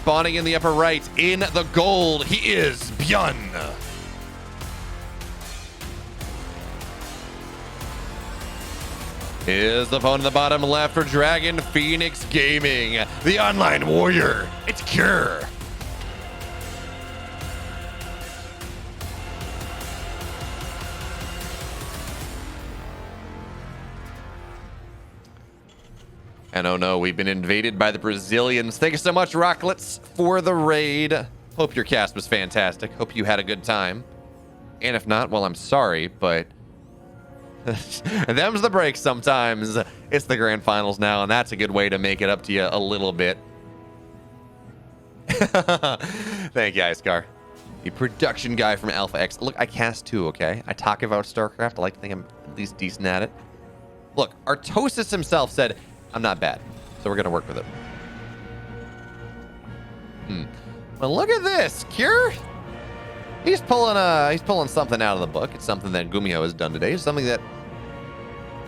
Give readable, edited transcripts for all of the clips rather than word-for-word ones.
spawning in the upper right. In the gold, he is Byun. Is the opponent in the bottom left for Dragon Phoenix Gaming. The online warrior, it's Cure. And oh no, we've been invaded by the Brazilians. Thank you so much, Rocklets, for the raid. Hope your cast was fantastic. Hope you had a good time. And if not, well, I'm sorry, but them's the break sometimes. It's the grand finals now, and that's a good way to make it up to you a little bit. Thank you, Icecar. The production guy from Alpha X. Look, I cast too, okay? I talk about StarCraft. I like to think I'm at least decent at it. Look, Artosis himself said, I'm not bad, so we're going to work with it. Well, look at this. Cure? He's pulling something out of the book. It's something that Gumio has done today. Something that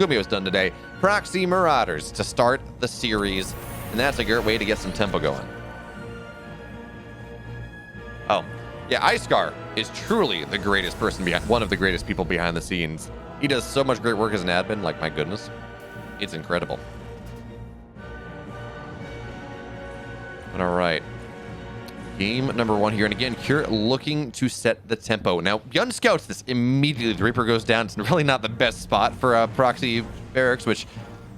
Gumio has done today. Proxy Marauders to start the series, and that's a great way to get some tempo going. Oh, yeah, Icecar is truly the greatest person behind, one of the greatest people behind the scenes. He does so much great work as an admin, like, my goodness. It's incredible. All right. Game number one here. And again, Cure looking to set the tempo. Now, Byun scouts this immediately. The Reaper goes down. It's really not the best spot for Proxy Barracks, which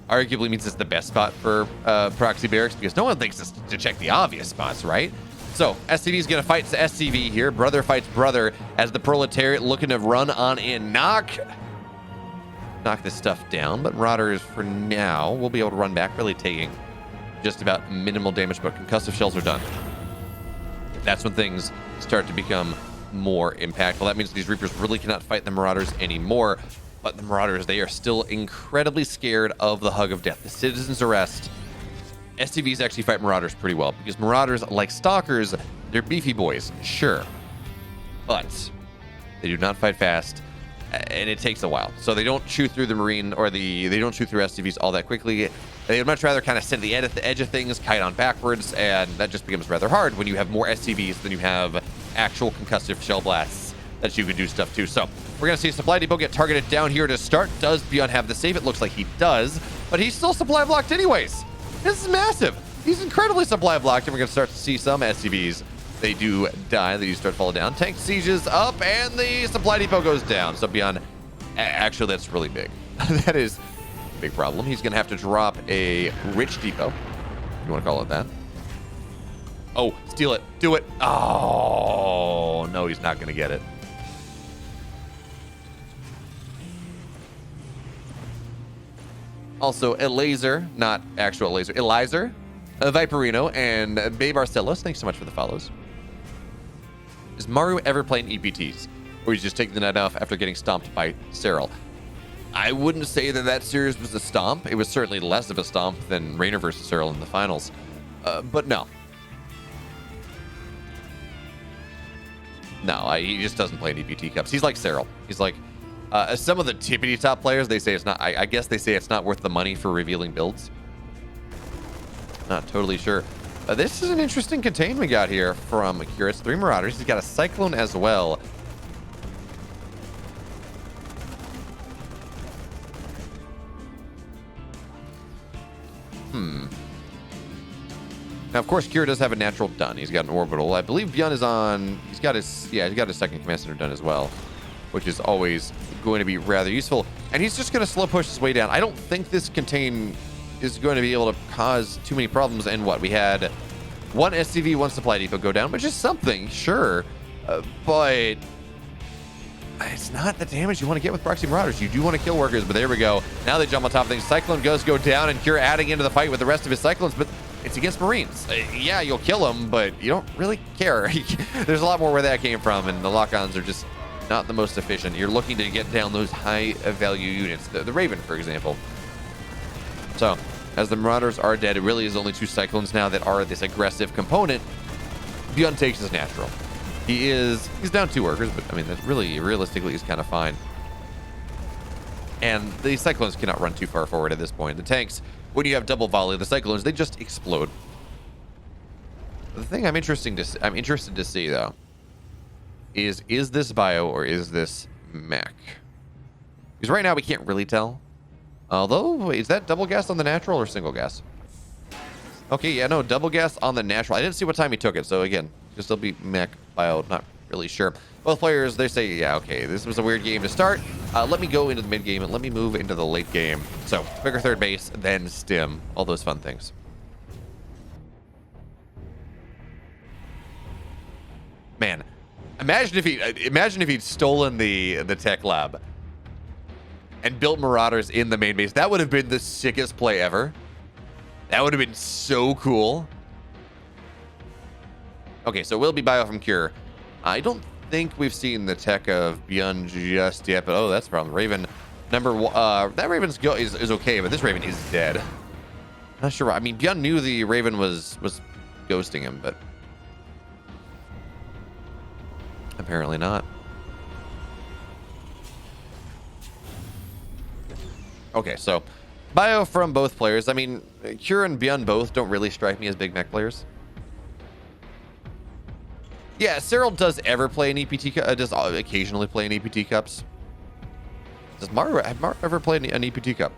arguably means it's the best spot for Proxy Barracks because no one thinks to check the obvious spots, right? So, SCV is going to fight SCV here. Brother fights brother as the Proletariat looking to run on in. Knock this stuff down, but Marauders for now will be able to run back, really taking just about minimal damage, but concussive shells are done. That's when things start to become more impactful. That means these Reapers really cannot fight the Marauders anymore, but the Marauders, they are still incredibly scared of the hug of death. The Citizen's Arrest. SCVs actually fight Marauders pretty well because Marauders, like Stalkers, they're beefy boys, sure, but they do not fight fast, and it takes a while. So they don't chew through the Marine or they don't chew through SCVs all that quickly. They'd much rather kind of sit at the edge of things, kite on backwards, and that just becomes rather hard when you have more SCVs than you have actual concussive shell blasts that you can do stuff to. So we're going to see Supply Depot get targeted down here to start. Does Byun have the save? It looks like he does, but he's still supply blocked anyways. This is massive. He's incredibly supply blocked, and we're going to start to see some SCVs. They do die. They do start to fall down. Tank sieges up, and the Supply Depot goes down. So Byun, actually, that's really big. That is big problem. He's going to have to drop a rich depot, if you want to call it that. Oh, steal it. Do it. Oh, no, he's not going to get it. Also, a laser, not actual laser, Elizer, Viperino, and Babe Arcelos. Thanks so much for the follows. Is Maru ever playing EPTs? Or he's just taking the night off after getting stomped by Cyril? I wouldn't say that series was a stomp. It was certainly less of a stomp than Rainer versus Cyril in the finals. But no. No, he just doesn't play in EPT Cups. He's like Cyril. He's like some of the tippity top players. They say it's not. I guess they say it's not worth the money for revealing builds. Not totally sure. This is an interesting contain we got here from Cure. It's 3 Marauders. He's got a Cyclone as well. Now, of course, Cure does have a natural done. He's got an orbital. I believe Byun is on. He's got his second command center done as well, which is always going to be rather useful. And he's just going to slow push his way down. I don't think this contain is going to be able to cause too many problems. And what we had, 1 SCV, 1 supply depot go down, which is something, sure, but it's not the damage you want to get with Proxy Marauders. You do want to kill workers, but there we go. Now they jump on top of things. Cyclone does go down, and Cure adding into the fight with the rest of his Cyclones, but it's against Marines. Yeah, you'll kill them, but you don't really care. There's a lot more where that came from, and the lock-ons are just not the most efficient. You're looking to get down those high-value units. The Raven, for example. So, as the Marauders are dead, it really is only 2 Cyclones now that are this aggressive component. Byun takes his natural. He's down 2 workers, but I mean, that's really, realistically, is kind of fine. And the Cyclones cannot run too far forward at this point. The tanks, when you have double volley, the Cyclones, they just explode. The thing I'm interested to see though is this bio or is this mech? Because right now we can't really tell. Although, is that double gas on the natural or single gas? Okay, yeah, no, double gas on the natural. I didn't see what time he took it, so again, could still be mech, bio, not really sure. Both players, they say, yeah, okay, this was a weird game to start. Let me go into the mid game and let me move into the late game. So, bigger third base, then stim, all those fun things. Man, imagine if he'd stolen the tech lab and built Marauders in the main base. That would have been the sickest play ever. That would have been so cool. Okay, so it will be bio from Cure. I don't think we've seen the tech of Byun just yet, but oh, that's a problem. Raven number one. That Raven's is okay, but this Raven is dead. Not sure why. I mean, Byun knew the Raven was ghosting him, but apparently not. Okay, so bio from both players. I mean, Cure and Byun both don't really strike me as big mech players. Yeah, Cyril does ever play an EPT Cup. Does occasionally play an EPT Cups. Have Maru ever played an EPT Cup?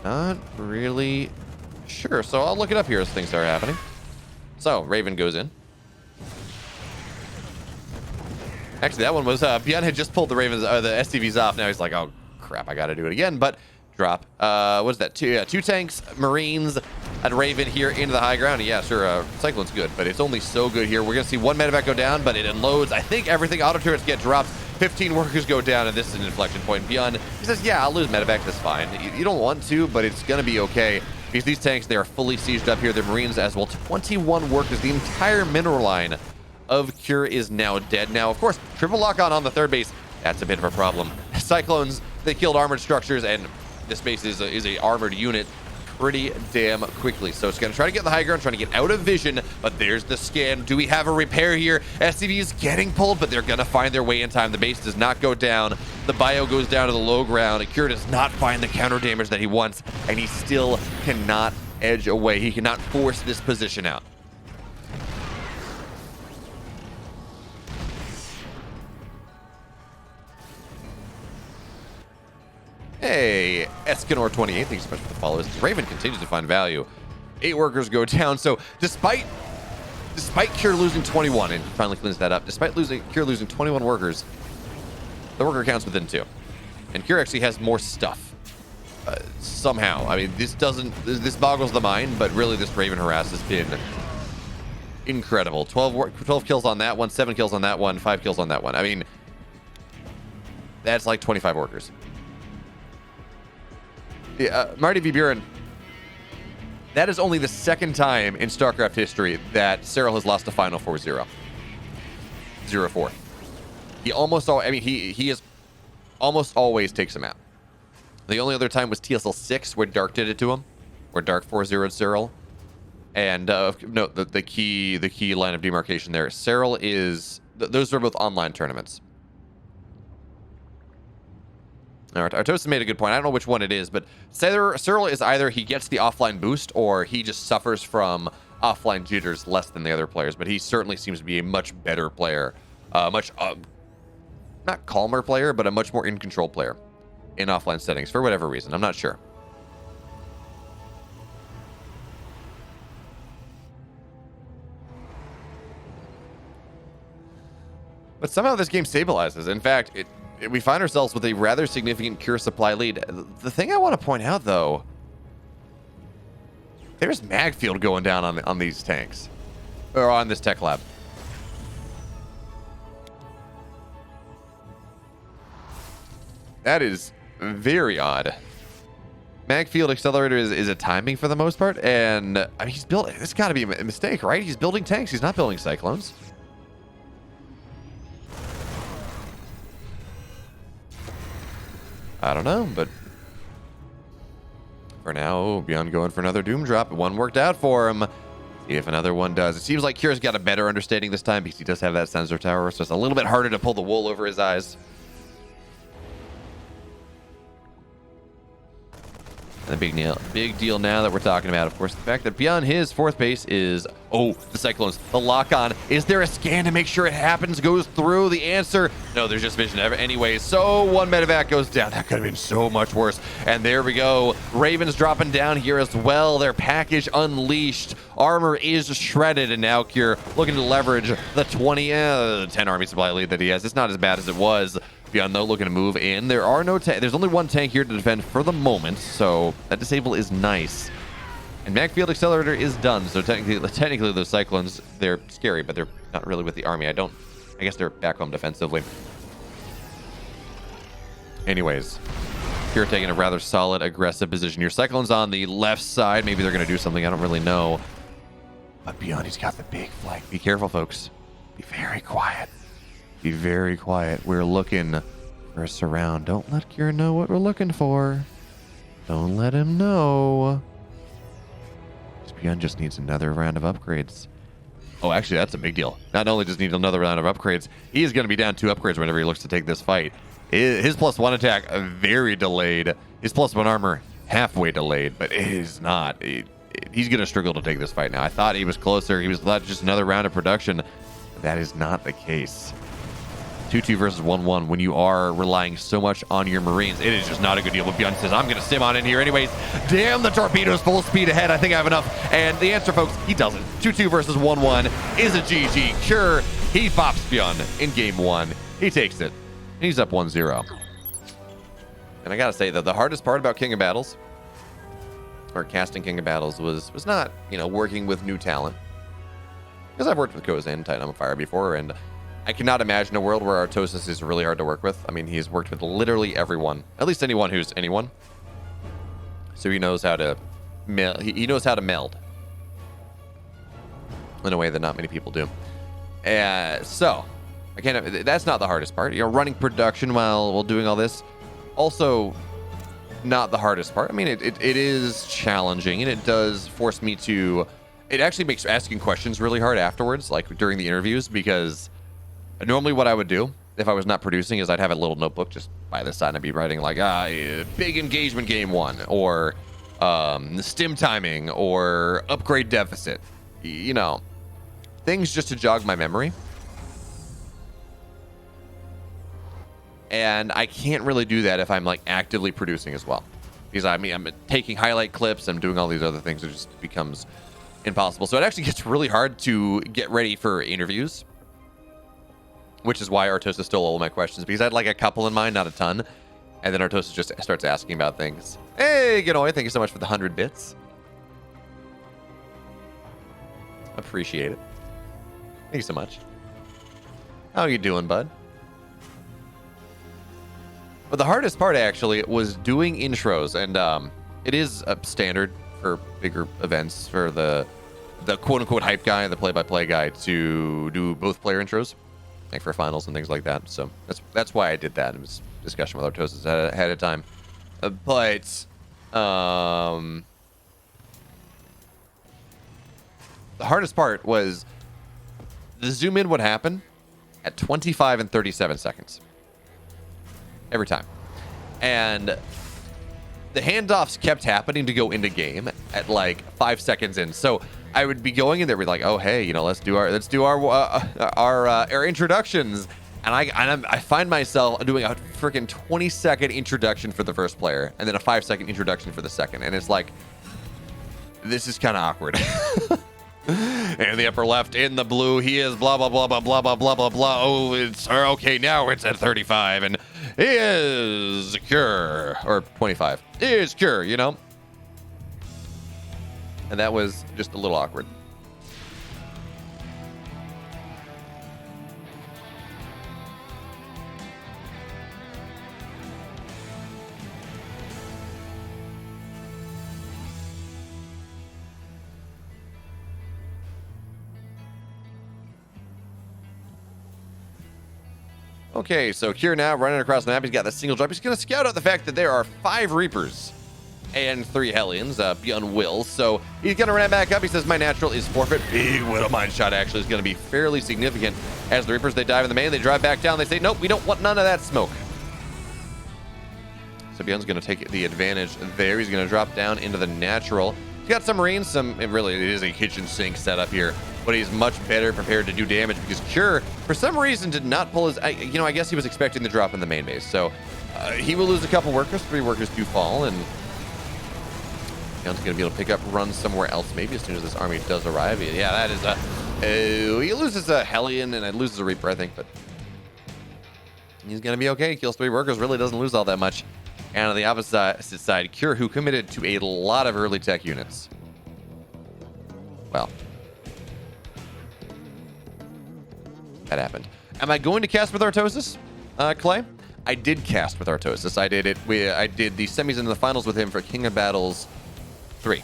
Not really sure. So I'll look it up here as things start happening. So Raven goes in. Actually, that one was Byun had just pulled the Ravens, the SCVs off. Now he's like, oh crap, I got to do it again. But drop. What is that? Two tanks, Marines, and Raven here into the high ground. Yeah, sure. Cyclone's good, but it's only so good here. We're gonna see one medevac go down, but it unloads. I think everything. Auto turrets get dropped. 15 workers go down, and this is an inflection point. Byun, he says, yeah, I'll lose medevac. That's fine. You don't want to, but it's gonna be okay. Because these tanks, they are fully sieged up here. The Marines as well. 21 workers. The entire mineral line of Cure is now dead. Now, of course, triple lock on the third base. That's a bit of a problem. Cyclones, they killed armored structures, and this base is a armored unit pretty damn quickly. So it's going to try to get the high ground, trying to get out of vision, but there's the scan. Do we have a repair here? SCV is getting pulled, but they're going to find their way in time. The base does not go down. The bio goes down to the low ground. Cure does not find the counter damage that he wants, and he still cannot edge away. He cannot force this position out. Hey, Escanor28, thanks so much for the follows. Raven continues to find value. 8 workers go down. So despite Cure losing 21, and finally cleans that up, despite Cure losing 21 workers, the worker count's within 2. And Cure actually has more stuff. Somehow. I mean, this boggles the mind, but really this Raven harass has been incredible. 12 kills on that one, 7 kills on that one, 5 kills on that one. I mean, that's like 25 workers. Yeah, Marty V. Byun, that is only the second time in StarCraft history that Cyril has lost a final 4-0. 0-4. He is almost always takes him out. The only other time was TSL 6 where Dark did it to him, where Dark 4-0'd Cyril. And no, the key line of demarcation there. Cyril is those are both online tournaments. All right, Artosis made a good point. I don't know which one it is, but Cyril is either he gets the offline boost or he just suffers from offline jitters less than the other players, but he certainly seems to be a much better player, not calmer player, but a much more in-control player in offline settings for whatever reason. I'm not sure. But somehow this game stabilizes. In fact, we find ourselves with a rather significant Cure supply lead. The thing I want to point out, though, there's mag field going down on these tanks, or on this tech lab. That is very odd. Mag field accelerator is a timing for the most part, and I mean it's got to be a mistake, right? He's building tanks. He's not building cyclones. I don't know, but for now, Byun going for another Doom drop. One worked out for him. See if another one does. It seems like Cure's got a better understanding this time because he does have that sensor tower, so it's a little bit harder to pull the wool over his eyes. And the big deal now that we're talking about, of course, the fact that beyond his fourth base is, oh, the Cyclones, the lock-on. Is there a scan to make sure it happens, goes through? The answer, no, there's just vision anyway. So one medevac goes down. That could have been so much worse. And there we go. Ravens dropping down here as well. Their package unleashed. Armor is shredded, and now Cure looking to leverage the 10 army supply lead that he has. It's not as bad as it was. Beyond though, looking to move in. There are no there's only one tank here to defend for the moment, so that disable is nice. And Mag Field Accelerator is done, so technically those Cyclones, they're scary, but they're not really with the army. I guess they're back home defensively. Anyways, Cure taking a rather solid, aggressive position. Your Cyclones on the left side. Maybe they're going to do something. I don't really know. But Beyond, he's got the big flag. Be careful, folks. Be very quiet. Be very quiet. We're looking for a surround. Don't let Cure know what we're looking for. Don't let him know. Beyond just needs another round of upgrades. Oh, actually, that's a big deal. Not only does he need another round of upgrades, he is going to be down 2 upgrades whenever he looks to take this fight. His +1 attack, very delayed. His +1 armor, halfway delayed, but it is not. He's going to struggle to take this fight now. I thought he was closer. He was just another round of production. That is not the case. 2-2 versus 1-1 when you are relying so much on your Marines. It is just not a good deal. But Byun says, I'm going to sim on in here anyways. Damn, the torpedoes full speed ahead. I think I have enough. And the answer, folks, he doesn't. 2-2 versus 1-1 is a GG. Sure, he pops Byun in game 1. He takes it. He's up 1-0. And I got to say, though, the hardest part about King of Battles, or casting King of Battles, was not, working with new talent. Because I've worked with Kozan and Titan on Fire before, and I cannot imagine a world where Artosis is really hard to work with. I mean, he's worked with literally everyone, at least anyone who's anyone. So he knows how to he knows how to meld in a way that not many people do. So that's not the hardest part. Running production while doing all this, also not the hardest part. I mean, it is challenging, and it does force me to. It actually makes asking questions really hard afterwards, like during the interviews, because normally what I would do if I was not producing is I'd have a little notebook just by the side and I'd be writing like, big engagement game 1, or stim timing, or upgrade deficit, things just to jog my memory. And I can't really do that if I'm like actively producing as well, because I'm taking highlight clips, I'm doing all these other things. It just becomes impossible. So it actually gets really hard to get ready for interviews, which is why Artosis stole all of my questions, because I had like a couple in mind, not a ton. And then Artosis just starts asking about things. Hey, Ganoy, thank you so much for the 100 bits. Appreciate it. Thank you so much. How you doing, bud? But the hardest part actually was doing intros, and it is a standard for bigger events for the quote-unquote hype guy, the play-by-play guy, to do both player intros, like for finals and things like that. So that's why I did that. It was discussion with Artosis ahead of time. But the hardest part was the zoom in would happen at 25 and 37 seconds every time, and the handoffs kept happening to go into game at like 5 seconds in. So I would be going in there with like, oh hey, let's do our introductions, and I find myself doing a freaking 20-second introduction for the first player, and then a 5-second introduction for the second, and it's like, this is kind of awkward. In the upper left, in the blue, he is blah blah blah blah blah blah blah blah blah. Oh, it's okay. Now it's at 35, and he is Cure, or 25. He is Cure, And that was just a little awkward. Okay, so Cure now running across the map. He's got the single drop. He's going to scout out the fact that there are 5 Reapers and 3 Hellions. Byun will. So he's going to run back up. He says, my natural is forfeit. Big Widow Mine shot actually is going to be fairly significant. As the Reapers, they dive in the main. They drive back down. They say, nope, we don't want none of that smoke. So Byun's going to take the advantage there. He's going to drop down into the natural. He's got some range, it is a kitchen sink setup here, but he's much better prepared to do damage because Cure, for some reason, did not pull his, I guess he was expecting the drop in the main base. So he will lose a couple workers. 3 workers do fall, and Byun's going to be able to pick up runs somewhere else maybe as soon as this army does arrive. Yeah, that is he loses a Hellion and loses a Reaper, I think, but he's going to be okay. Kills 3 workers, really doesn't lose all that much. And on the opposite side, Cure, who committed to a lot of early tech units. Well, that happened. Am I going to cast with Artosis, Clay? I did cast with Artosis. I did it. I did the semis and the finals with him for King of Battles 3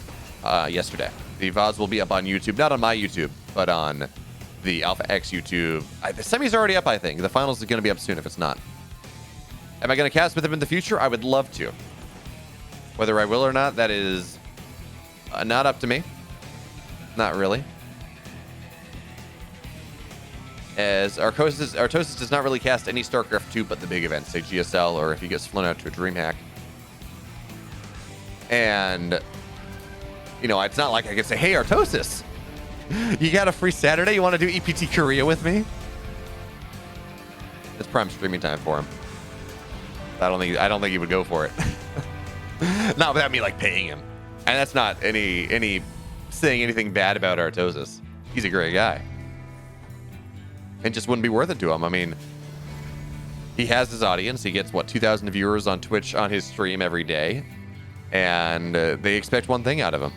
yesterday. The VODs will be up on YouTube, not on my YouTube, but on the Alpha X YouTube. The semis are already up, I think. The finals is going to be up soon if it's not. Am I going to cast with him in the future? I would love to. Whether I will or not, that is not up to me. Not really. As Artosis does not really cast any StarCraft 2 but the big events, say GSL, or if he gets flown out to a DreamHack. And, it's not like I can say, hey, Artosis, you got a free Saturday? You want to do EPT Korea with me? It's prime streaming time for him. I don't think he would go for it. Not without me paying him. And that's not any saying anything bad about Artosis. He's a great guy. It just wouldn't be worth it to him. I mean, he has his audience. He gets 2,000 viewers on Twitch on his stream every day, and they expect one thing out of him.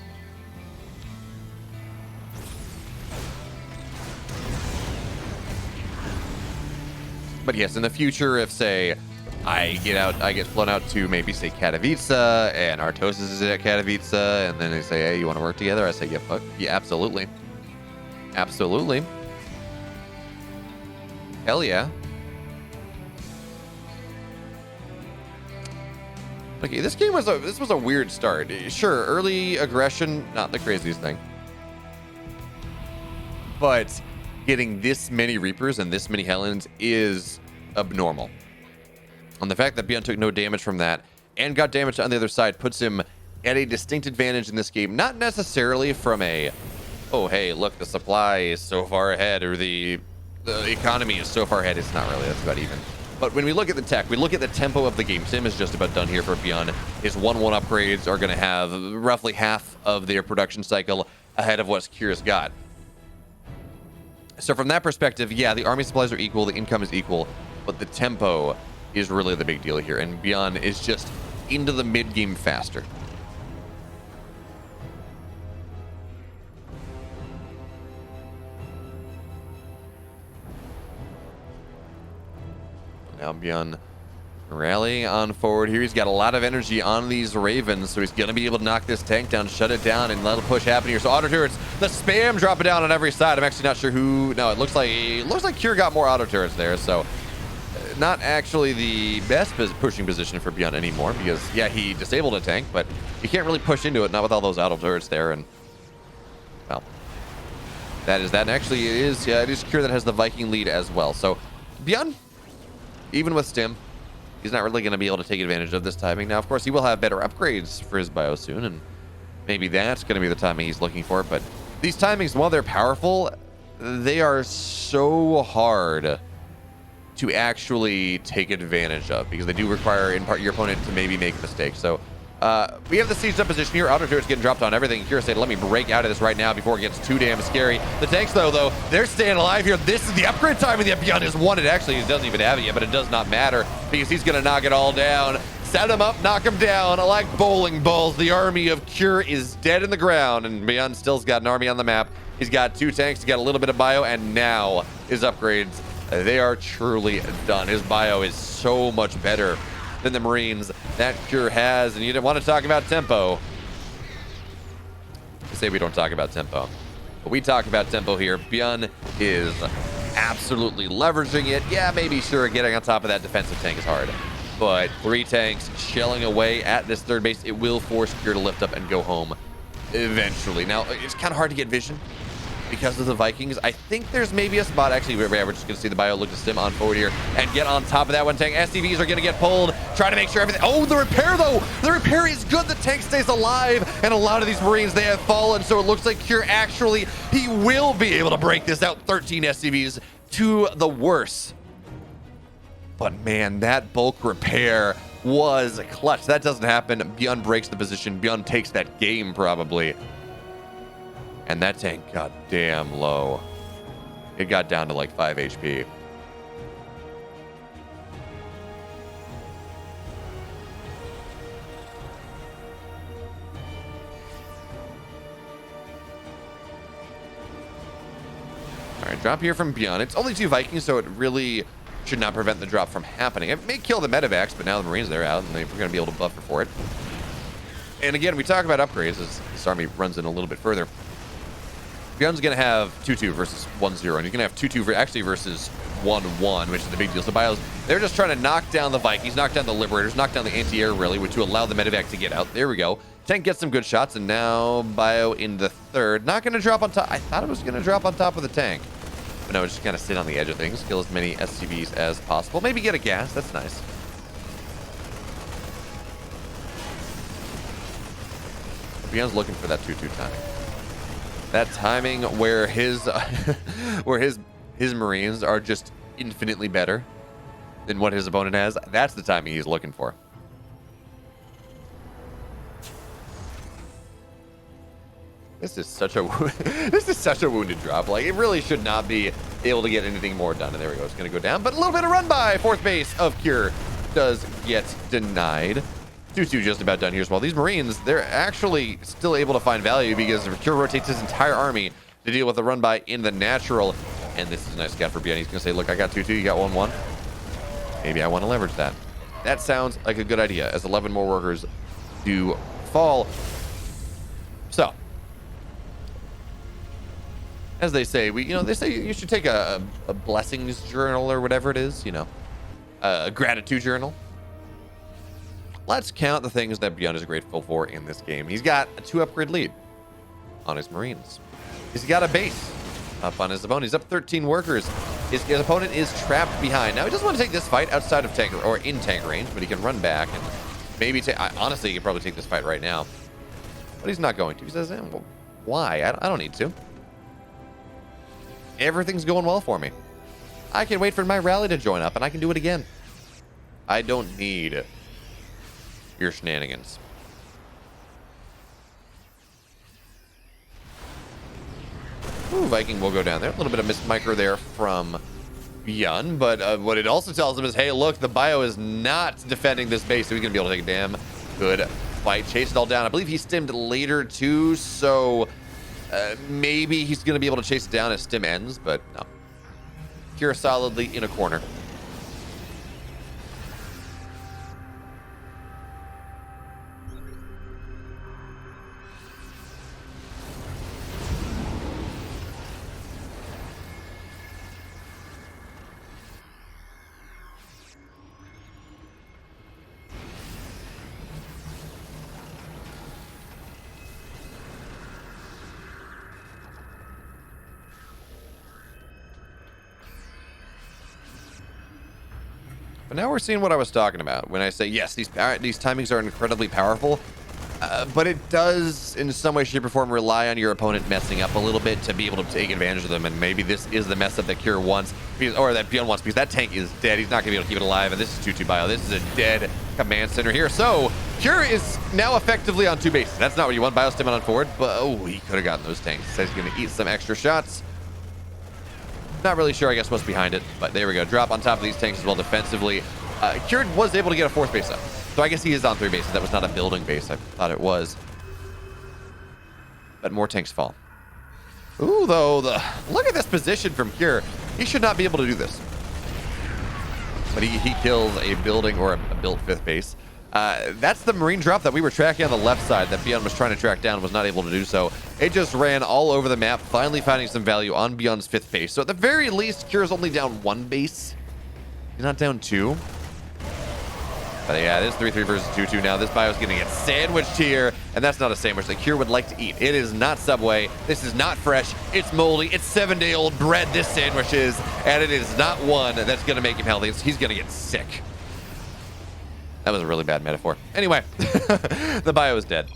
But yes, in the future, if say I get flown out to maybe say Katowice, and Artosis is at Katowice, and then they say, hey, you want to work together? I say, yeah, fuck. Yeah, absolutely. Absolutely. Hell yeah. Okay, this was a weird start. Sure, early aggression, not the craziest thing. But getting this many Reapers and this many Helens is abnormal. And the fact that Byun took no damage from that and got damaged on the other side puts him at a distinct advantage in this game. Not necessarily from a, oh, hey, look, the supply is so far ahead, or the economy is so far ahead. It's not really. That's about even. But when we look at the tech, we look at the tempo of the game. Sim is just about done here for Byun. His 1-1 upgrades are going to have roughly half of their production cycle ahead of what Kira's got. So from that perspective, yeah, the army supplies are equal, the income is equal, but the tempo is really the big deal here, and Byun is just into the mid-game faster. Now Byun rallying on forward here. He's got a lot of energy on these Ravens, so he's going to be able to knock this tank down, shut it down, and let a push happen here. So auto turrets, the spam dropping down on every side. I'm actually not sure who. No, it looks like Kure got more auto turrets there. So not actually the best pushing position for Byun anymore, because yeah, he disabled a tank, but you can't really push into it, not with all those auto turrets there. And well, that. And actually it is Kure that has the Viking lead as well. So Byun, even with Stim, he's not really going to be able to take advantage of this timing. Now, of course, he will have better upgrades for his bio soon, and maybe that's going to be the timing he's looking for. But these timings, while they're powerful, they are so hard to actually take advantage of, because they do require, in part, your opponent to maybe make a mistake. So we have the sieged up position here. Auto turrets getting dropped on everything. Kira said, let me break out of this right now before it gets too damn scary. The tanks, though, they're staying alive here. This is the upgrade timing that Byun has wanted. Actually, he doesn't even have it yet, but it does not matter, because he's going to knock it all down. Set him up, knock him down. Like bowling balls, the army of Kure is dead in the ground, and Byun still's got an army on the map. He's got 2 tanks, he's got a little bit of bio, and now his upgrades, they are truly done. His bio is so much better than the Marines that Kure has, and you didn't want to talk about tempo. I say we don't talk about tempo, but we talk about tempo here. Byun is absolutely leveraging it. Yeah, maybe sure, getting on top of that defensive tank is hard, but 3 tanks shelling away at this third base, it will force Kure to lift up and go home eventually. Now, it's kind of hard to get vision because of the Vikings. I think there's maybe a spot. Actually, we're just going to see the bio look to stim on forward here and get on top of that one tank. SCVs are going to get pulled, trying to make sure everything. Oh, the repair, though. The repair is good. The tank stays alive, and a lot of these Marines, they have fallen, so it looks like Cure actually, he will be able to break this out. 13 SCVs to the worse. But, man, that bulk repair was clutch. That doesn't happen. Byun breaks the position. Byun takes that game, probably. And that tank got damn low. It got down to like 5 HP. All right, drop here from Byun. It's only 2 Vikings, so it really should not prevent the drop from happening. It may kill the medevacs, but now the Marines, they're out, and we're going to be able to buffer for it. And again, we talk about upgrades as this army runs in a little bit further. Byun's going to have 2-2 versus 1-0, and you're going to have 2-2 actually versus 1-1, which is the big deal. So Bios, they're just trying to knock down the Vikings, knock down the Liberators, knock down the anti-air really, to allow the medevac to get out. There we go. Tank gets some good shots, and now Bio in the third. Not going to drop on top. I thought it was going to drop on top of the tank. But no, just kind of sit on the edge of things, kill as many SCVs as possible. Maybe get a gas. That's nice. Byun's looking for that 2-2 timing. That timing where his his Marines are just infinitely better than what his opponent has. That's the timing he's looking for. This is such a wounded drop. Like, it really should not be able to get anything more done. And there we go. It's going to go down, but a little bit of run by. Fourth base of Cure does get denied. 2-2 just about done here as well. These Marines, they're actually still able to find value because Cure rotates his entire army to deal with the run by in the natural. And this is a nice scout for Byun. He's going to say, look, I got 2-2, you got 1-1. Maybe I want to leverage that. That sounds like a good idea as 11 more workers do fall. So, as they say, they say you should take a blessings journal or whatever it is, a gratitude journal. Let's count the things that Byun is grateful for in this game. He's got a 2 upgrade lead on his Marines. He's got a base up on his opponent. He's up 13 workers. His opponent is trapped behind. Now, he doesn't want to take this fight outside of tank or in tank range, but he can run back and maybe honestly, he could probably take this fight right now. But he's not going to. He says, well, why? I don't need to. Everything's going well for me. I can wait for my rally to join up, and I can do it again. I don't need your shenanigans. Ooh, Viking will go down there. A little bit of missed micro there from Byun, but what it also tells him is, hey, look, the bio is not defending this base, so he's going to be able to take a damn good fight. Chase it all down. I believe he stimmed later, too, so maybe he's going to be able to chase it down as stim ends, but no. Cure solidly in a corner. But now we're seeing what I was talking about when I say, yes, these timings are incredibly powerful, but it does, in some way, shape, or form, rely on your opponent messing up a little bit to be able to take advantage of them, and maybe this is the mess up that Cure wants, or that Byun wants, because that tank is dead. He's not going to be able to keep it alive, and this is 2-2 bio. This is a dead command center here. So, Cure is now effectively on 2 bases. That's not what you want. Bio stimming on forward, but, oh, he could have gotten those tanks. He says he's going to eat some extra shots. Not really sure, I guess, what's behind it, but there we go. Drop on top of these tanks as well defensively. Cured was able to get a 4th base up, so I guess he is on 3 bases. That was not a building base. I thought it was. But more tanks fall. Ooh, though, look at this position from Cure. He should not be able to do this. But he kills a building or a built 5th base. That's the Marine drop that we were tracking on the left side that Byun was trying to track down and was not able to do so. It just ran all over the map, finally finding some value on Byun's 5th base. So at the very least, Cure's only down 1 base. He's not down 2. But yeah, this 3-3 versus 2-2 now. This Bio's going to get sandwiched here, and that's not a sandwich that Cure would like to eat. It is not Subway. This is not fresh. It's moldy. It's 7-day-old bread, this sandwich is, and it is not one that's going to make him healthy. He's going to get sick. That was a really bad metaphor. Anyway, the Bio is dead.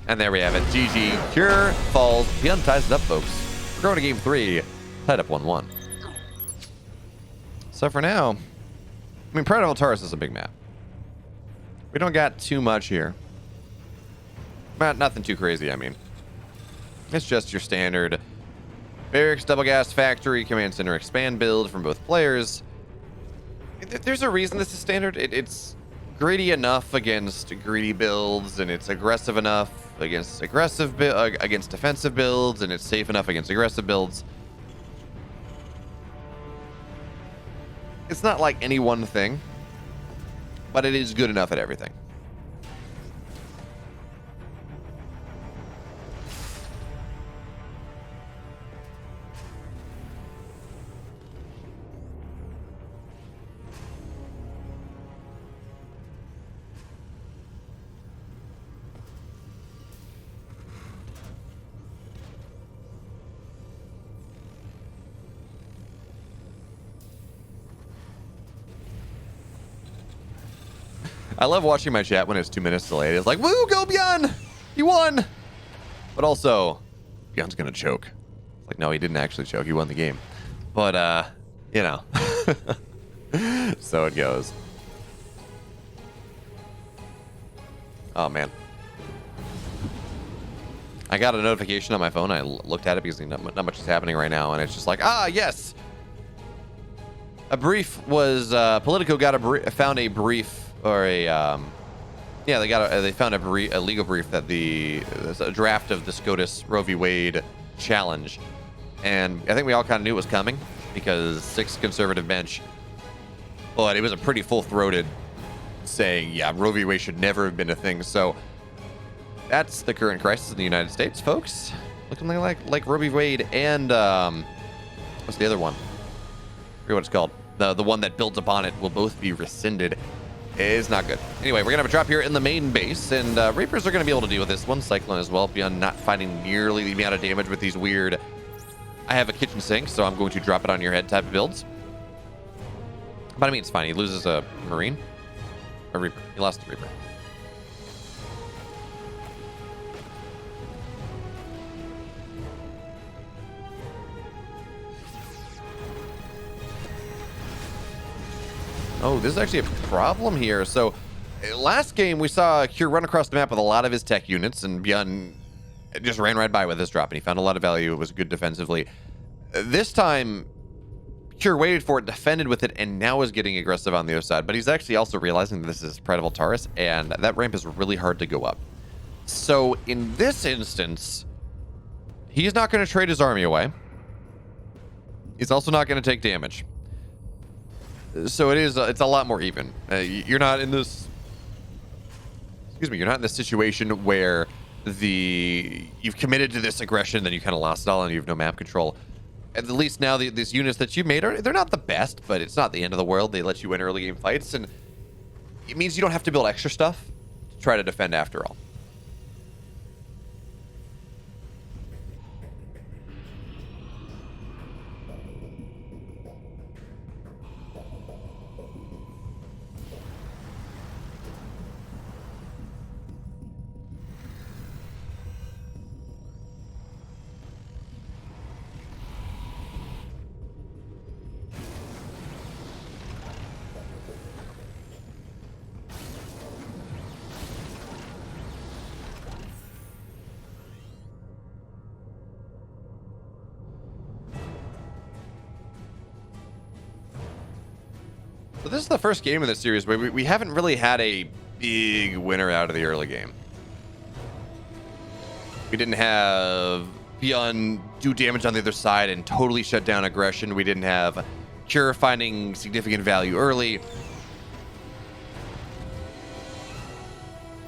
And there we have it. GG. Cure falls. Byun ties it up, folks. We're going to game 3. Tied up 1-1. So for now, I mean, Pride of Altaris is a big map. We don't got too much here. Nothing too crazy, I mean. It's just your standard barracks, double gas, factory, command center, expand build from both players. There's a reason this is standard. It's greedy enough against greedy builds, and it's aggressive enough against against defensive builds, and it's safe enough against aggressive builds. It's not like any one thing, but it is good enough at everything. I love watching my chat when it's 2 minutes delayed. It's like, woo, go Byun! You won! But also, Byun's gonna choke. Like, no, he didn't actually choke. He won the game. But, you know. So it goes. Oh, man. I got a notification on my phone. I looked at it because not much is happening right now. And it's just like, ah, yes! A brief was, Politico found a brief. Or a, yeah, they found a legal brief that a draft of the SCOTUS Roe v. Wade challenge, and I think we all kind of knew it was coming because 6 conservative bench, but it was a pretty full-throated saying, yeah, Roe v. Wade should never have been a thing. So that's the current crisis in the United States, folks. Looking like Roe v. Wade and what's the other one? I forget what it's called. The one that builds upon it will both be rescinded. Is not good. Anyway, we're gonna have a drop here in the main base, and Reapers are gonna be able to deal with this. One Cyclone as well, beyond not finding nearly the amount of damage with these weird. I have a kitchen sink, so I'm going to drop it on your head type of builds. But I mean, it's fine. He loses a Marine, a Reaper. He lost the Reaper. Oh, this is actually a problem here. So, last game we saw Cure run across the map with a lot of his tech units, and Byun just ran right by with this drop, and he found a lot of value. It was good defensively. This time, Cure waited for it, defended with it, and now is getting aggressive on the other side. But he's actually also realizing that this is Pride of Altaris, and that ramp is really hard to go up. So, in this instance, he's not going to trade his army away. He's also not going to take damage. So it's a lot more even. You're not in this, you're not in this situation where you've committed to this aggression, then you kind of lost it all and you have no map control. At least now these units that you've made they're not the best, but it's not the end of the world. They let you win early game fights, and it means you don't have to build extra stuff to try to defend after all. So this is the first game in this series where we haven't really had a big winner out of the early game. We didn't have Byun do damage on the other side and totally shut down aggression. We didn't have Cure finding significant value early.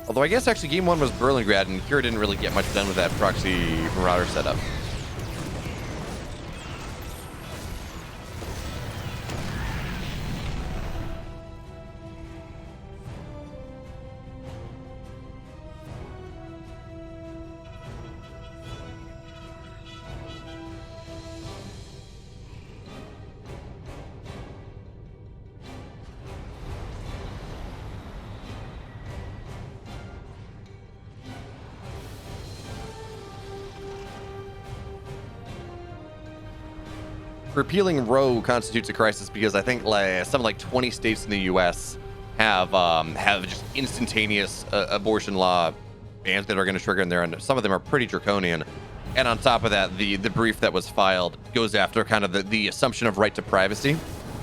Although I guess actually game 1 was Berlingrad, and Cure didn't really get much done with that proxy Marauder setup. repealing Roe constitutes a crisis because I think something like 20 states in the U.S. have just instantaneous abortion law bans that are going to trigger in there, and some of them are pretty draconian. And on top of that, the brief that was filed goes after kind of the assumption of right to privacy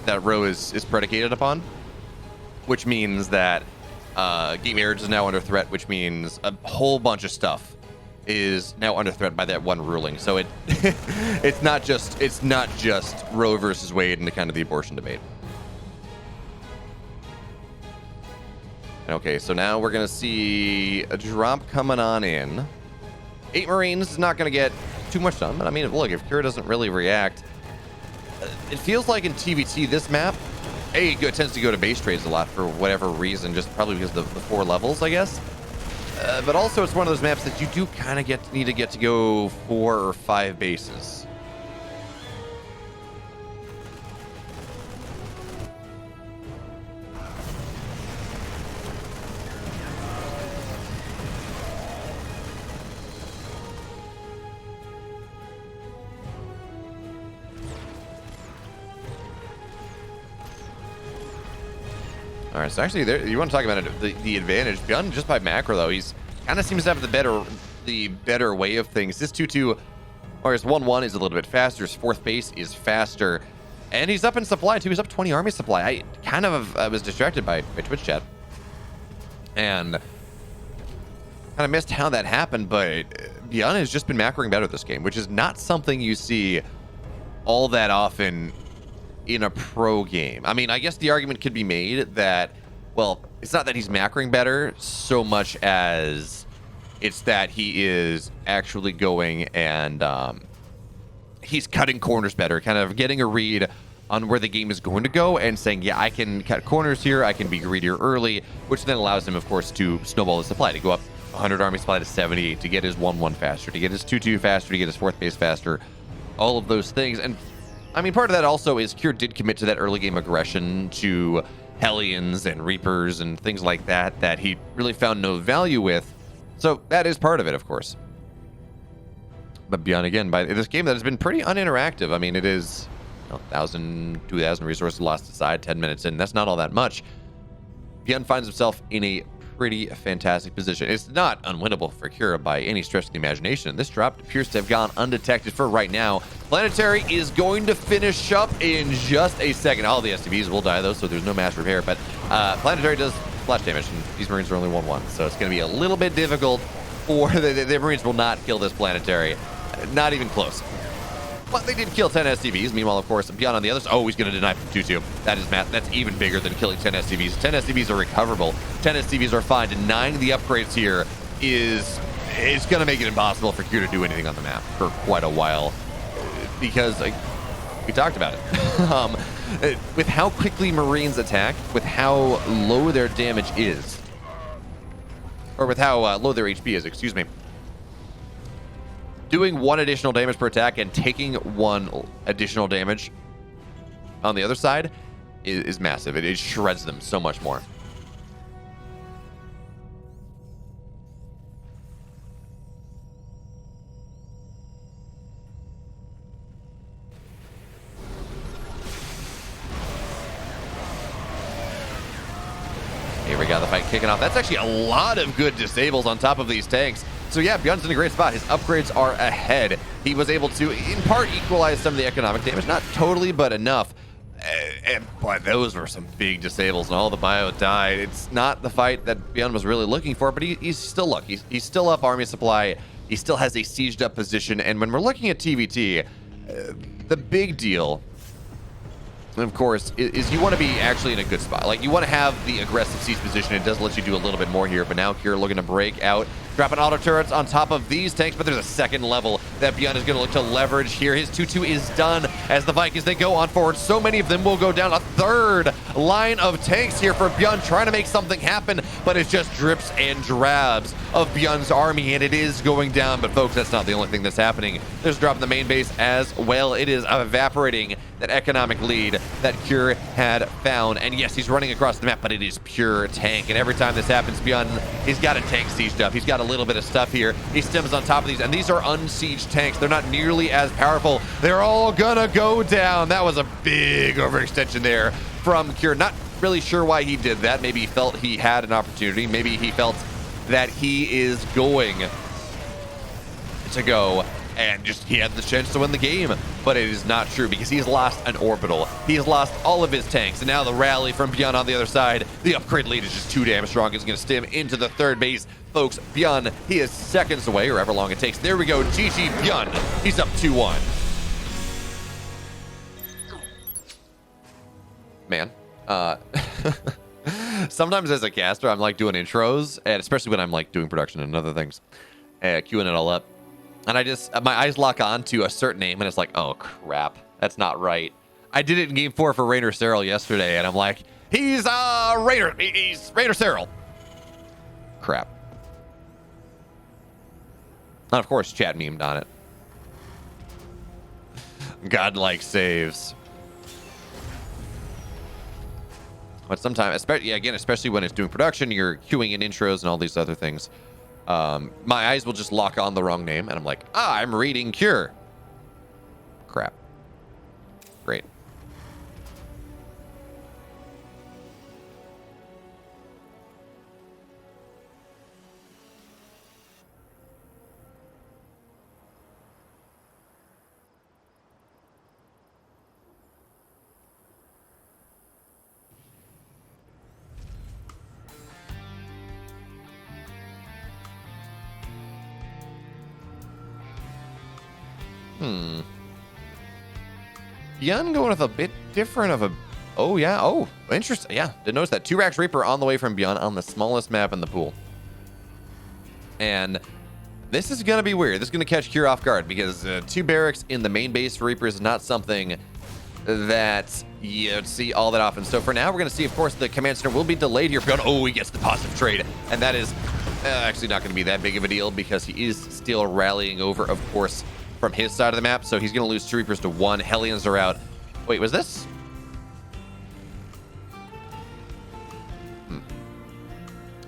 that Roe is predicated upon, which means that gay marriage is now under threat, which means a whole bunch of stuff is now under threat by that one ruling. So it's not just Roe versus Wade and the kind of the abortion debate. Okay, so now we're gonna see a drop coming on in. 8 Marines is not gonna get too much done, but I mean, look, if Kira doesn't really react, it feels like in TVT this map, it tends to go to base trades a lot for whatever reason, just probably because of the 4 levels, I guess. But also, it's one of those maps that you do kind of need to get to go 4 or 5 bases. All right, so actually, you want to talk about it, the advantage. Byun, just by macro, though, he's kind of seems to have the better way of things. This 2-2, or his 1-1 is a little bit faster. His 4th base is faster. And he's up in supply, too. He's up 20 army supply. I kind of was distracted by Twitch chat. And kind of missed how that happened, but Byun has just been macroing better this game, which is not something you see all that often in a pro game. I mean, I guess the argument could be made that, well, it's not that he's macroing better so much as it's that he is actually going and he's cutting corners better, kind of getting a read on where the game is going to go and saying, yeah, I can cut corners here, I can be greedier early, which then allows him, of course, to snowball the supply, to go up 100 army supply to 70, to get his 1-1 faster, to get his 2-2 faster, to get his 4th base faster, all of those things. And I mean, part of that also is Cure did commit to that early game aggression to Hellions and Reapers and things like that that he really found no value with. So that is part of it, of course. But Byun, again, by this game that has been pretty uninteractive. I mean, it is 1,000, 2,000 resources lost aside, 10 minutes in. That's not all that much. Byun finds himself in a pretty fantastic position. It's not unwinnable for Kira by any stretch of the imagination. This drop appears to have gone undetected for right now. Planetary is going to finish up in just a second. All the STVs will die, though, so there's no mass repair, but Planetary does splash damage, and these Marines are only 1-1, so it's going to be a little bit difficult for the Marines will not kill this Planetary. Not even close. But they did kill 10 SCVs. Meanwhile, of course, Byun on the others. Oh, he's going to deny 2-2. That is math. That's even bigger than killing 10 SCVs. 10 SCVs are recoverable. 10 SCVs are fine. Denying the upgrades here is going to make it impossible for Q to do anything on the map for quite a while. Because we talked about it. With how quickly Marines attack, with how low their damage is, or with how low their HP is, excuse me, doing 1 additional damage per attack and taking 1 additional damage on the other side is massive. It shreds them so much more. Here we got the fight kicking off. That's actually a lot of good disables on top of these tanks. So yeah, Byun's in a great spot. His upgrades are ahead. He was able to, in part, equalize some of the economic damage. Not totally, but enough. But those were some big disables, and all the bio died. It's not the fight that Byun was really looking for, but he's still lucky. He's still up army supply. He still has a sieged up position. And when we're looking at TVT, the big deal, of course, is you want to be actually in a good spot. Like, you want to have the aggressive siege position. It does let you do a little bit more here, but now Kira looking to break out, dropping auto turrets on top of these tanks, but there's a second level that Byun is going to look to leverage here. His 2-2 is done as the Vikings, they go on forward. So many of them will go down. third line of tanks here for Byun, trying to make something happen, but it's just drips and drabs of Byun's army, and it is going down. But folks, that's not the only thing that's happening. There's a drop in the main base as well. It is evaporating that economic lead that Cure had found. And yes, he's running across the map, but it is pure tank. And every time this happens, Byun, he's got a tank sieged up. He's got a little bit of stuff here. He stems on top of these, and these are unsieged tanks. They're not nearly as powerful. They're all gonna go down. That was a big overextension there from Cure. Not really sure why he did that. Maybe he felt he had an opportunity. Maybe he felt that he is going to go and just he had the chance to win the game, but it is not true because he's lost an orbital. He has lost all of his tanks, and now the rally from Byun on the other side. The upgrade lead is just too damn strong. It's going to stem into the third base. Folks, Byun, he is seconds away, or however long it takes. There we go, GG Byun. He's up 2-1. Man, sometimes as a caster, I'm like doing intros, and especially when I'm like doing production and other things, queuing it all up. And I just, my eyes lock on to a certain name, and it's like, oh crap, that's not right. I did it in game 4 for Rainer Cyril yesterday, and I'm like, he's Rainer Cyril. Crap. And of course, chat memed on it. Godlike saves. But sometimes, especially when it's doing production, you're queuing in intros and all these other things. My eyes will just lock on the wrong name, and I'm like, I'm reading Cure. Crap. Great. Byun going with a bit different of a... Oh, yeah. Oh, interesting. Yeah, didn't notice that. 2 Racks Reaper on the way from Byun on the smallest map in the pool. And this is going to be weird. This is going to catch Cure off guard because 2 barracks in the main base for Reapers is not something that you see all that often. So for now, we're going to see, of course, the command center will be delayed here. Byun, oh, he gets the positive trade. And that is actually not going to be that big of a deal because he is still rallying over, of course, from his side of the map, so he's going to lose 2 Reapers to 1. Hellions are out. Wait, was this?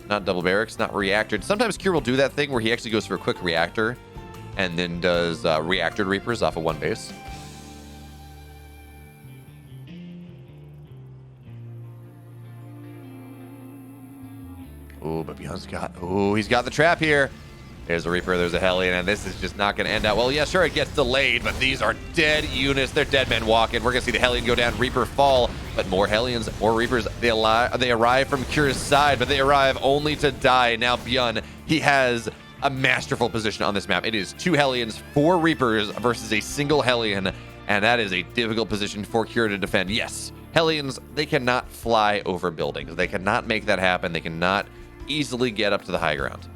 Not double barracks, not reactor. Sometimes Cure will do that thing where he actually goes for a quick reactor and then does reactored Reapers off of 1 base. Oh, but Byun's got... Oh, he's got the trap here. There's a Reaper, there's a Hellion, and this is just not going to end out well. Yeah, sure, it gets delayed, but these are dead units. They're dead men walking. We're going to see the Hellion go down, Reaper fall, but more Hellions, more Reapers. They arrive from Cure's side, but they arrive only to die. Now Byun, he has a masterful position on this map. It is 2 Hellions, 4 Reapers versus a single Hellion, and that is a difficult position for Cure to defend. Yes, Hellions, they cannot fly over buildings. They cannot make that happen. They cannot easily get up to the high ground.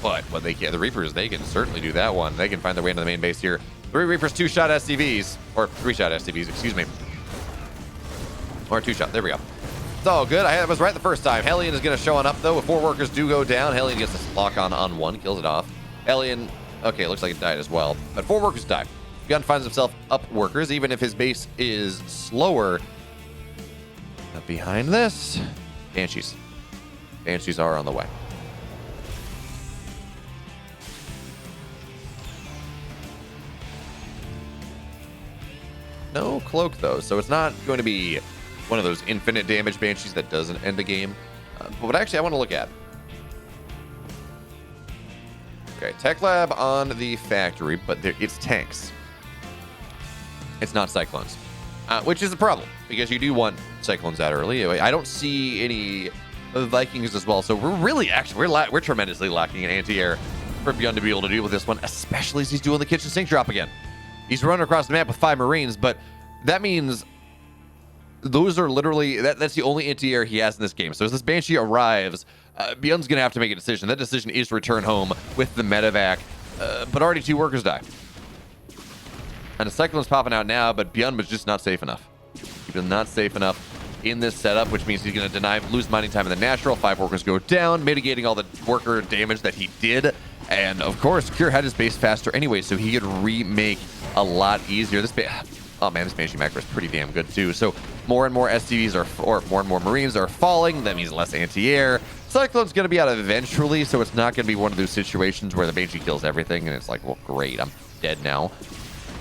But what they can, the Reapers, they can certainly do that one. They can find their way into the main base here. 3 Reapers, 2-shot SCVs, or 3-shot SCVs, excuse me. Or 2-shot, there we go. It's all good. I was right the first time. Hellion is going to show on up, though. If 4 workers do go down, Hellion gets this lock on 1, kills it off. Hellion, okay, looks like it died as well. But 4 workers die. Byun finds himself up workers, even if his base is slower. But behind this, Banshees. Banshees are on the way. No cloak, though, so it's not going to be one of those infinite damage Banshees that doesn't end the game. But actually, I want to look at. Okay, Tech Lab on the factory, but it's tanks. It's not Cyclones, which is a problem, because you do want Cyclones out early. I don't see any Vikings as well, so we're really, actually, we're tremendously lacking in anti-air for Byun to be able to deal with this one, especially as he's doing the kitchen sink drop again. He's running across the map with 5 Marines, but that means those are literally... That's the only anti-air he has in this game. So as this Banshee arrives, Byun's going to have to make a decision. That decision is to return home with the medevac, but already 2 workers die. And the Cyclone's popping out now, but Byun was just not safe enough. He's not safe enough in this setup, which means he's going to lose mining time in the natural. 5 workers go down, mitigating all the worker damage that he did. And of course, Cure had his base faster anyway, so he could remake a lot easier. Oh man, this Banshee macro is pretty damn good too. So more and more SCVs or more and more Marines are falling. That means less anti-air. Cyclone's going to be out eventually, so it's not going to be one of those situations where the Banshee kills everything and it's like, well, great, I'm dead now.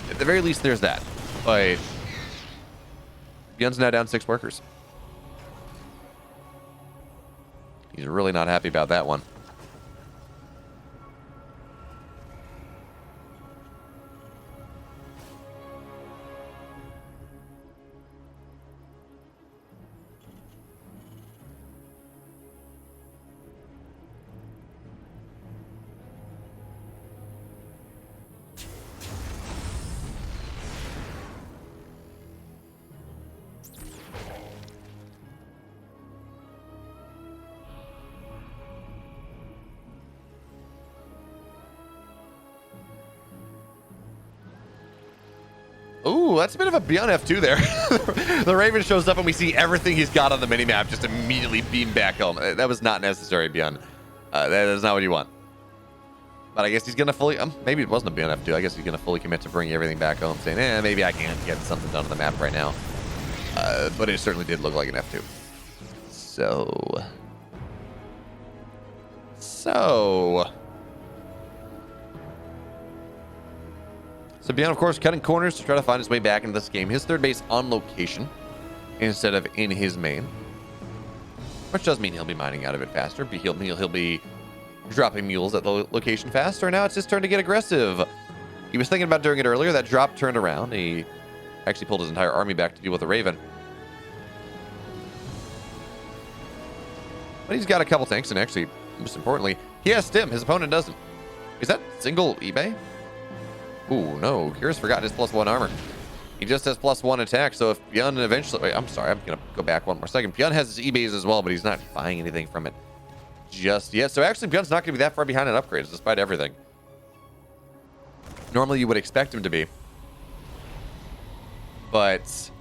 At the very least, there's that. But Byun's now down 6 workers. He's really not happy about that one. Ooh, that's a bit of a Byun F2 there. The Raven shows up and we see everything he's got on the minimap just immediately beam back home. That was not necessary, Byun. That is not what you want. But I guess he's going to fully... maybe it wasn't a Byun F2. I guess he's going to fully commit to bringing everything back home, saying, maybe I can't get something done on the map right now. But it certainly did look like an F2. So... So Byun, of course, cutting corners to try to find his way back into this game. His third base on location instead of in his main, which does mean he'll be mining out of it faster. He'll be dropping mules at the location faster. Now it's his turn to get aggressive. He was thinking about doing it earlier. That drop turned around. He actually pulled his entire army back to deal with the Raven. But he's got a couple tanks, and actually, most importantly, he has stim. His opponent doesn't. Is that single eBay? Ooh, no. Cure's forgotten his +1 armor. He just has +1 attack, so if Byun eventually... Wait, I'm sorry. I'm going to go back one more second. Byun has his eBays as well, but he's not buying anything from it just yet. So actually, Byun's not going to be that far behind in upgrades, despite everything. Normally, you would expect him to be. But...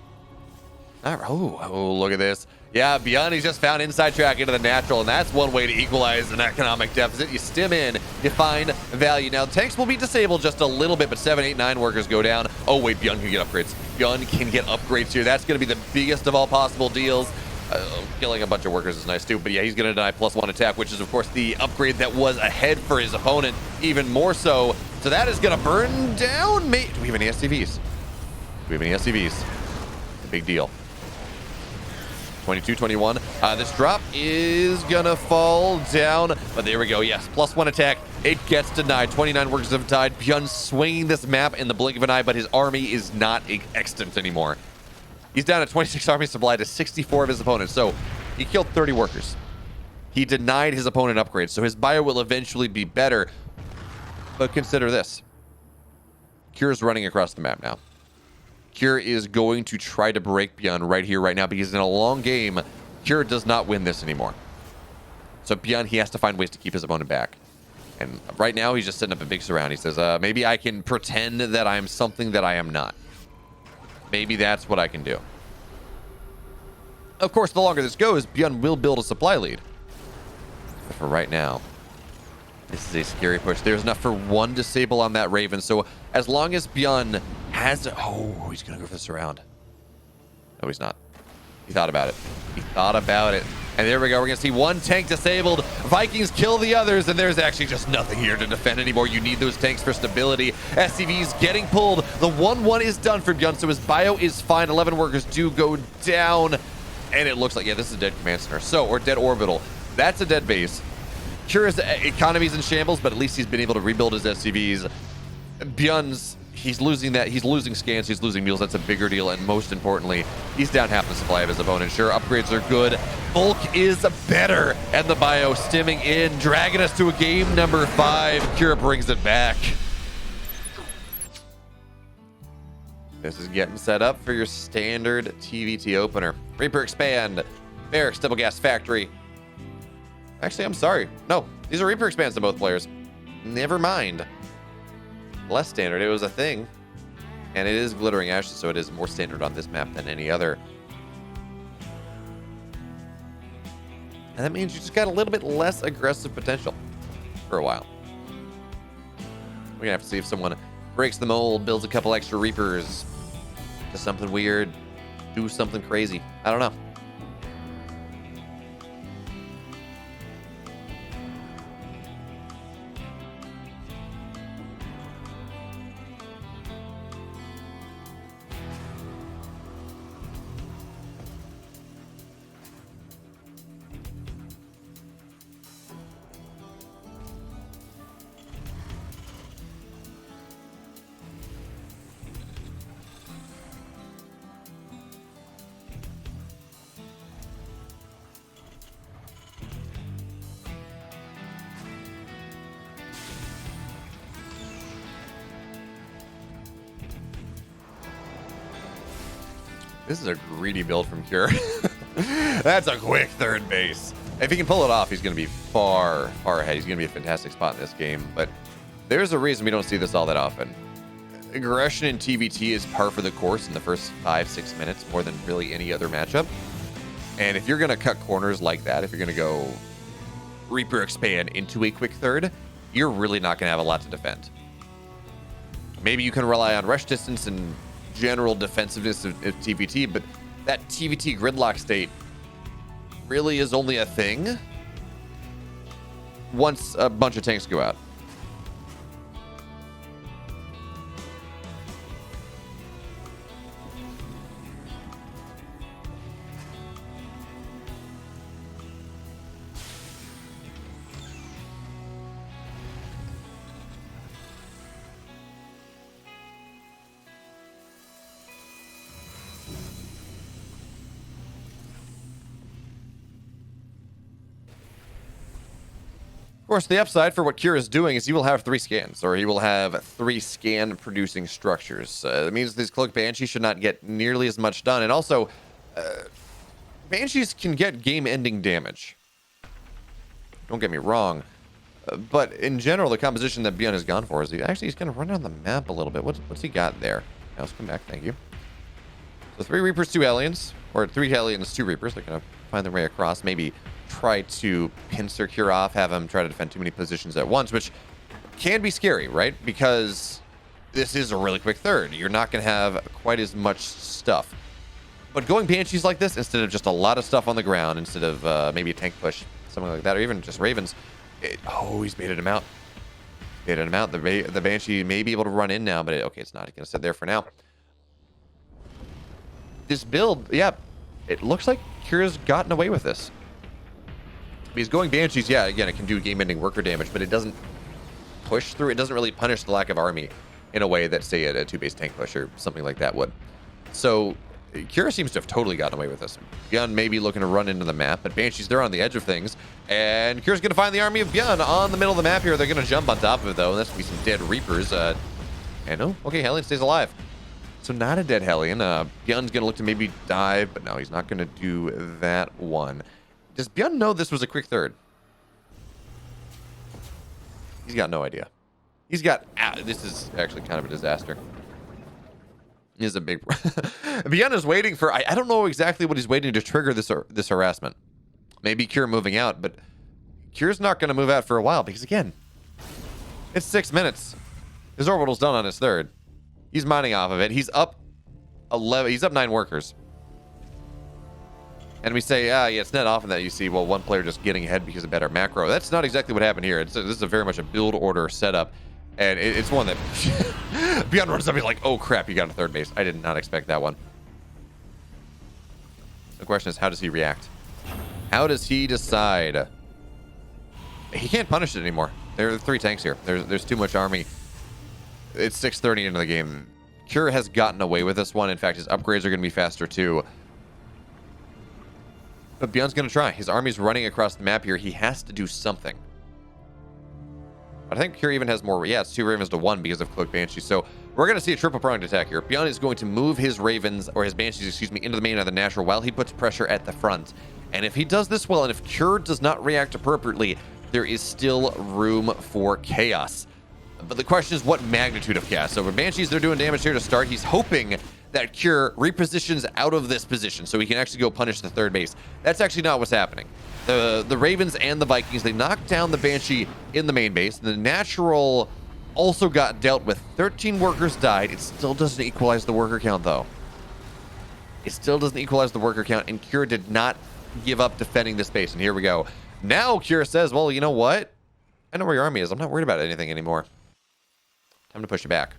Oh, look at this. Yeah, Byun, he's just found inside track into the natural, and that's one way to equalize an economic deficit. You stim in, you find value. Now, tanks will be disabled just a little bit, but 7, 8, 9 workers go down. Oh, wait, Byun can get upgrades. Byun can get upgrades here. That's going to be the biggest of all possible deals. Killing a bunch of workers is nice, too. But yeah, he's going to deny +1 attack, which is, of course, the upgrade that was ahead for his opponent, even more so. So that is going to burn down. Do we have any SCVs? Do we have any SCVs? A big deal. 22, 21. This drop is gonna fall down, but there we go. Yes, +1 attack. It gets denied. 29 workers have died. Byun swinging this map in the blink of an eye, but his army is not extant anymore. He's down to 26 army supply to 64 of his opponents. So he killed 30 workers. He denied his opponent upgrades, so his bio will eventually be better. But consider this. Cure's running across the map now. Cure is going to try to break Byun right here, right now, because in a long game, Cure does not win this anymore. So Byun, he has to find ways to keep his opponent back. And right now, he's just setting up a big surround. He says, maybe I can pretend that I'm something that I am not. Maybe that's what I can do. Of course, the longer this goes, Byun will build a supply lead. But for right now, this is a scary push. There's enough for 1 disable on that Raven. So as long as Byun has... Oh, he's going to go for the surround. No, he's not. He thought about it. He thought about it. And there we go. We're going to see 1 tank disabled. Vikings kill the others, and there's actually just nothing here to defend anymore. You need those tanks for stability. SCV's getting pulled. The 1-1 is done for Byun, so his bio is fine. 11 workers do go down. And it looks like, yeah, this is a dead command center. So, or dead orbital. That's a dead base. Cure's economy's in shambles, but at least he's been able to rebuild his SCVs. Byun's, he's losing that. He's losing scans. He's losing mules. That's a bigger deal. And most importantly, he's down half the supply of his opponent. Sure, upgrades are good. Bulk is better. And the bio stimming in, dragging us to a game number 5. Cure brings it back. This is getting set up for your standard TVT opener. Reaper Expand, Barracks, Double Gas Factory. Actually, I'm sorry. No, these are Reaper Expands to both players. Never mind. Less standard, it was a thing. And it is Glittering Ashes, so it is more standard on this map than any other. And that means you just got a little bit less aggressive potential for a while. We're gonna have to see if someone breaks the mold, builds a couple extra Reapers, does something weird, do something crazy. I don't know. This is a greedy build from Cure. That's a quick third base. If he can pull it off, he's going to be far, far ahead. He's going to be a fantastic spot in this game. But there's a reason we don't see this all that often. Aggression in TVT is par for the course in the first 5-6 minutes, more than really any other matchup. And if you're going to cut corners like that, if you're going to go Reaper expand into a quick third, you're really not going to have a lot to defend. Maybe you can rely on rush distance and general defensiveness of TVT, but that TVT gridlock state really is only a thing once a bunch of tanks go out. Of course, the upside for what Cure is doing is he will have 3 scans, or he will have 3 scan-producing structures. It means these Cloak Banshees should not get nearly as much done. And also, Banshees can get game-ending damage. Don't get me wrong. But in general, the composition that Byun has gone for is he's going to run down the map a little bit. What's he got there? Now, let's come back. Thank you. So 3 Reapers, 2 Hellions. Or 3 Hellions, 2 Reapers. They're going to find their way across. Maybe try to pincer Cure off, have him try to defend too many positions at once, which can be scary, right? Because this is a really quick third. You're not going to have quite as much stuff. But going Banshees like this, instead of just a lot of stuff on the ground, instead of maybe a tank push, something like that, or even just Ravens, he's baited him out. Baited him out. The Banshee may be able to run in now, but okay, it's not. It's going to sit there for now. This build, yeah, it looks like Cure's gotten away with this. He's going Banshees, yeah, again, it can do game-ending worker damage, but it doesn't push through. It doesn't really punish the lack of army in a way that, say, a 2-base tank push or something like that would. So, Cure seems to have totally gotten away with this. Byun may be looking to run into the map, but Banshees, they're on the edge of things. And Cure's going to find the army of Byun on the middle of the map here. They're going to jump on top of it, though, and that's going to be some dead Reapers. And no, okay, Hellion stays alive. So not a dead Hellion. Byun's going to look to maybe dive, but no, he's not going to do that one. Does Byun know this was a quick third? He's got no idea. He's got... this is actually kind of a disaster. This is a big... Byun is waiting for... I don't know exactly what he's waiting to trigger this harassment. Maybe Cure moving out, but Cure's not going to move out for a while because, again, it's 6 minutes. His orbital's done on his third. He's mining off of it. He's up 11... He's up 9 workers. And we say, yeah, it's not often that you see, well, one player just getting ahead because of better macro. That's not exactly what happened here. This is a very much a build order setup. And it's one that Byun runs up and be like, oh, crap, you got a third base. I did not expect that one. The question is, how does he react? How does he decide? He can't punish it anymore. There are 3 tanks here. There's too much army. It's 6:30 into the game. Cure has gotten away with this one. In fact, his upgrades are going to be faster, too. But Byun's going to try. His army's running across the map here. He has to do something. I think Cure even has more. Yeah, it's 2 Ravens to 1 because of Cloak Banshee. So we're going to see a triple-pronged attack here. Byun is going to move his Ravens, or his Banshees, excuse me, into the main of the natural while he puts pressure at the front. And if he does this well, and if Cure does not react appropriately, there is still room for chaos. But the question is, what magnitude of chaos? So for Banshees, they're doing damage here to start. He's hoping that Cure repositions out of this position so he can actually go punish the third base. That's actually not what's happening. The Ravens and the Vikings, they knocked down the Banshee in the main base. The Natural also got dealt with. 13 workers died. It still doesn't equalize the worker count, though. It still doesn't equalize the worker count, and Cure did not give up defending this base. And here we go. Now Cure says, well, you know what? I know where your army is. I'm not worried about anything anymore. Time to push it back.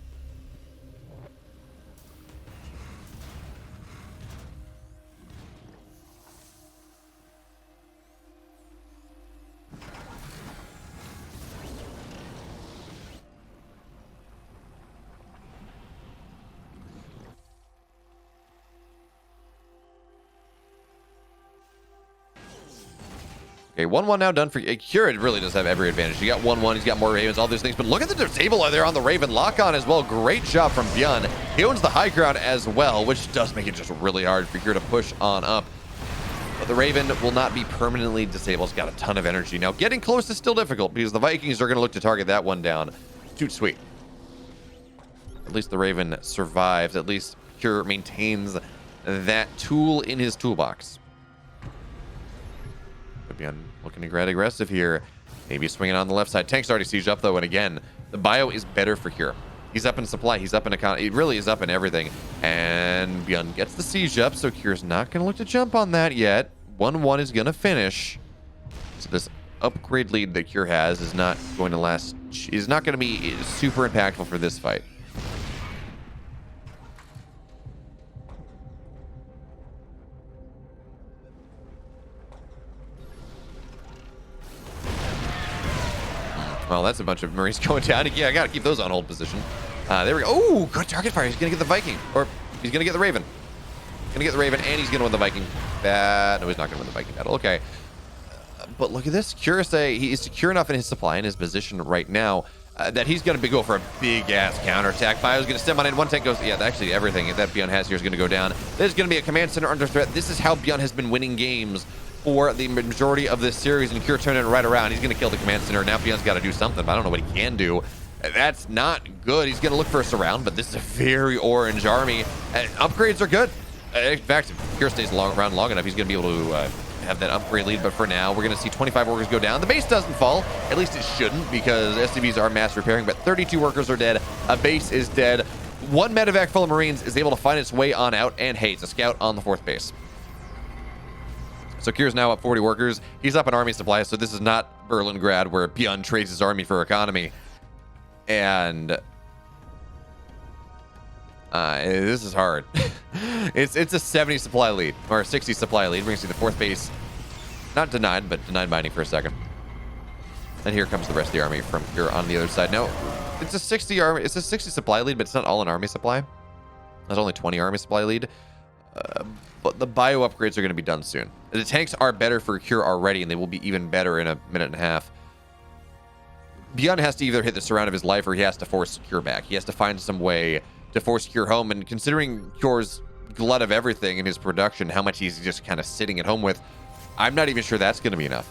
Okay, 1-1 now done for Cure. Really does have every advantage. He got 1-1. He's got more Ravens, all those things. But look at the table there on the Raven. Lock on as well. Great job from Byun. He owns the high ground as well, which does make it just really hard for Cure to push on up. But the Raven will not be permanently disabled. It's got a ton of energy. Now, getting close is still difficult because the Vikings are going to look to target that one down. Toot sweet. At least the Raven survives. At least Cure maintains that tool in his toolbox. Byun looking to get aggressive here. Maybe swinging on the left side. Tank's already sieged up, though, and again, the bio is better for Cure. He's up in supply. He's up in account. It really is up in everything. And Byun gets the siege up, so Cure's not going to look to jump on that yet. 1-1 is going to finish. So this upgrade lead that Cure has is not going to last. Is not going to be super impactful for this fight. Well, that's a bunch of Marines going down. Yeah, I got to keep those on hold position. There we go. Oh, good target fire. He's going to get the Viking. Or he's going to get the Raven. Going to get the Raven, and he's going to win the Viking. No, he's not going to win the Viking battle. Okay. But look at this. He's secure enough in his supply and his position right now that he's going to go for a big-ass counterattack. Bio's going to stem on in. One tank goes... Yeah, actually, everything that Byun has here is going to go down. There's going to be a command center under threat. This is how Byun has been winning games for the majority of this series, and Cure turned it right around. He's going to kill the command center. Now Byun's got to do something, but I don't know what he can do. That's not good. He's going to look for a surround, but this is a very orange army. Upgrades are good. In fact, if Cure stays around long enough, he's going to be able to have that upgrade lead, but for now, we're going to see 25 workers go down. The base doesn't fall. At least it shouldn't, because SCVs are mass repairing, but 32 workers are dead. A base is dead. One medevac full of Marines is able to find its way on out, and hey, it's a scout on the fourth base. So Cure's now up 40 workers. He's up in army supply, so this is not Berlingrad where Byun trades his army for economy. And this is hard. it's a 70 supply lead, or a 60 supply lead. We're going to see the fourth base not denied, but denied binding for a second. And here comes the rest of the army from Cure on the other side. Now, it's a 60 army. It's a 60 supply lead, but it's not all an army supply. There's only 20 army supply lead. But the bio upgrades are going to be done soon. The tanks are better for Cure already, and they will be even better in a minute and a half. Byun has to either hit the surround of his life, or he has to force Cure back. He has to find some way to force Cure home, and considering Cure's glut of everything in his production, how much he's just kind of sitting at home with, I'm not even sure that's going to be enough.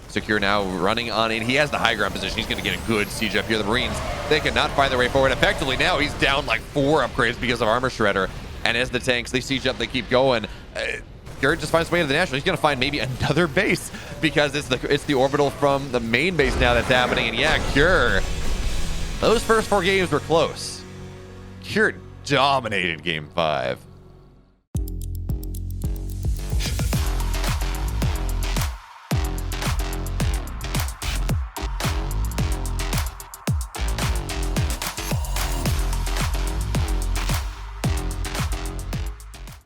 So Cure now running on in. He has the high ground position. He's going to get a good siege up here. The Marines, they cannot find their way forward. Effectively, now he's down like 4 upgrades because of Armor Shredder. And as the tanks, they siege up, they keep going. Cure just finds his way to the National. He's going to find maybe another base because it's the orbital from the main base now that's happening. And yeah, Cure, those first 4 games were close. Cure dominated game 5.